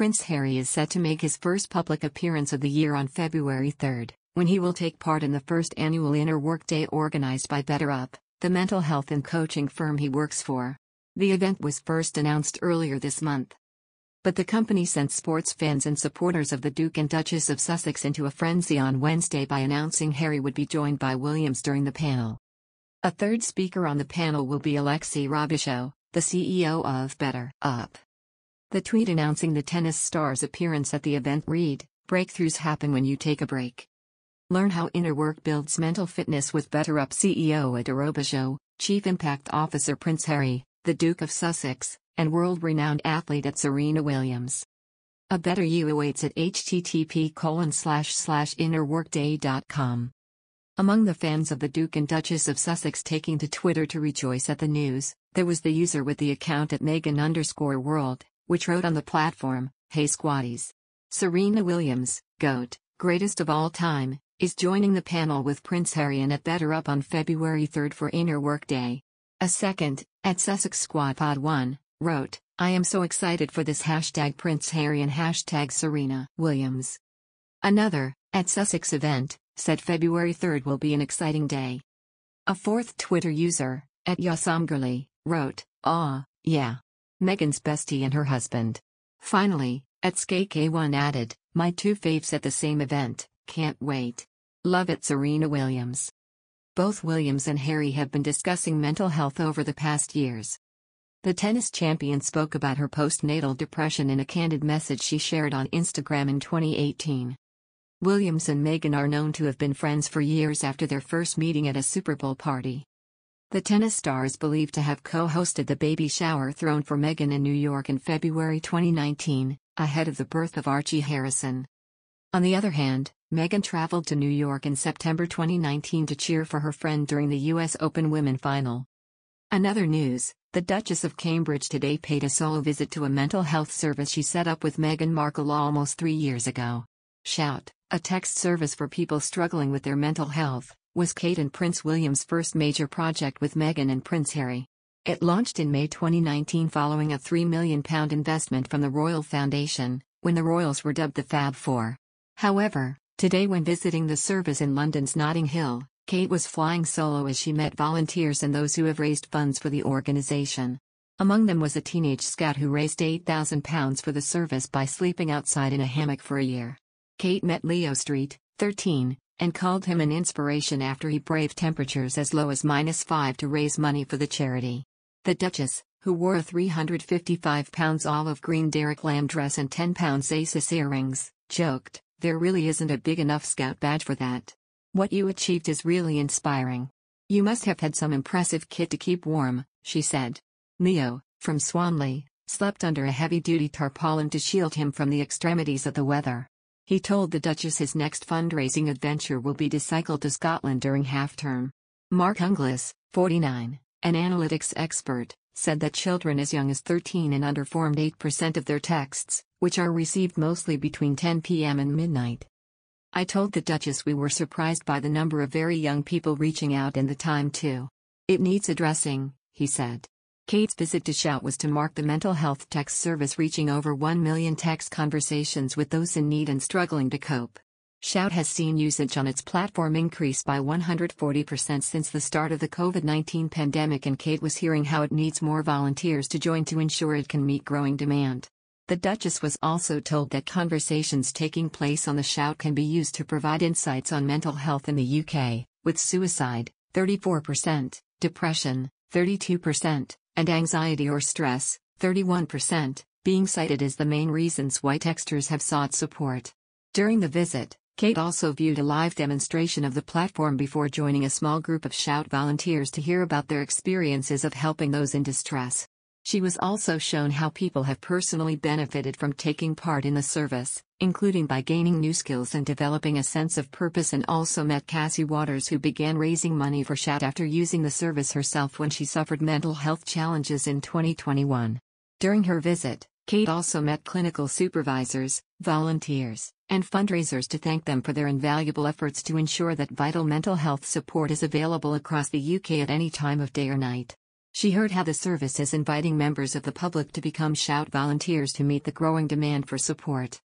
Prince Harry is set to make his first public appearance of the year on February 3, when he will take part in the first annual Inner Workday organized by BetterUp, the mental health and coaching firm he works for. The event was first announced earlier this month. But the company sent sports fans and supporters of the Duke and Duchess of Sussex into a frenzy on Wednesday by announcing Harry would be joined by Williams during the panel. A third speaker on the panel will be Alexei Robichaux, the CEO of BetterUp. The tweet announcing the tennis star's appearance at the event read, "Breakthroughs happen when you take a break." Learn how inner work builds mental fitness with BetterUp CEO Ed Robichaux, Chief Impact Officer Prince Harry, the Duke of Sussex, and world-renowned athlete at Serena Williams. A better you awaits at http://innerworkday.com. Among the fans of the Duke and Duchess of Sussex taking to Twitter to rejoice at the news, there was the user with the account at Meghan_world, which wrote on the platform, "Hey squatties. Serena Williams, GOAT, greatest of all time, is joining the panel with Prince Harry and at BetterUp on February 3 for Inner Workday." A second, at Sussex SquadPod1, wrote, "I am so excited for this #Prince Harry and #Serena Williams." Another, at Sussex Event, said February 3 will be an exciting day. A fourth Twitter user, at Yasamgirly, wrote, "Aw, yeah. Meghan's bestie and her husband." Finally, at SKK1 added, "My two faves at the same event, can't wait. Love it Serena Williams." Both Williams and Harry have been discussing mental health over the past years. The tennis champion spoke about her postnatal depression in a candid message she shared on Instagram in 2018. Williams and Meghan are known to have been friends for years after their first meeting at a Super Bowl party. The tennis star is believed to have co-hosted the baby shower thrown for Meghan in New York in February 2019, ahead of the birth of Archie Harrison. On the other hand, Meghan traveled to New York in September 2019 to cheer for her friend during the US Open Women Final. Another news, the Duchess of Cambridge today paid a solo visit to a mental health service she set up with Meghan Markle almost 3 years ago. Shout, a text service for people struggling with their mental health, was Kate and Prince William's first major project with Meghan and Prince Harry. It launched in May 2019 following a £3 million investment from the Royal Foundation, when the royals were dubbed the Fab Four. However, today when visiting the service in London's Notting Hill, Kate was flying solo as she met volunteers and those who have raised funds for the organisation. Among them was a teenage scout who raised £8,000 for the service by sleeping outside in a hammock for a year. Kate met Leo Street, 13, and called him an inspiration after he braved temperatures as low as -5 to raise money for the charity. The Duchess, who wore a £355 olive green Derek Lam dress and £10 ASOS earrings, joked, "There really isn't a big enough scout badge for that. What you achieved is really inspiring. You must have had some impressive kit to keep warm," she said. Leo, from Swanley, slept under a heavy-duty tarpaulin to shield him from the extremities of the weather. He told the Duchess his next fundraising adventure will be to cycle to Scotland during half-term. Mark Ungless, 49, an analytics expert, said that children as young as 13 and under formed 8% of their texts, which are received mostly between 10 p.m. and midnight. "I told the Duchess we were surprised by the number of very young people reaching out and the time too. It needs addressing," he said. Kate's visit to Shout was to mark the mental health text service reaching over 1 million text conversations with those in need and struggling to cope. Shout has seen usage on its platform increase by 140% since the start of the COVID-19 pandemic, and Kate was hearing how it needs more volunteers to join to ensure it can meet growing demand. The Duchess was also told that conversations taking place on the Shout can be used to provide insights on mental health in the UK, with suicide, 34%, depression, 32%, and anxiety or stress, 31%, being cited as the main reasons why texters have sought support. During the visit, Kate also viewed a live demonstration of the platform before joining a small group of Shout volunteers to hear about their experiences of helping those in distress. She was also shown how people have personally benefited from taking part in the service, including by gaining new skills and developing a sense of purpose, and also met Cassie Waters, who began raising money for Shout after using the service herself when she suffered mental health challenges in 2021. During her visit, Kate also met clinical supervisors, volunteers, and fundraisers to thank them for their invaluable efforts to ensure that vital mental health support is available across the UK at any time of day or night. She heard how the service is inviting members of the public to become Shout volunteers to meet the growing demand for support.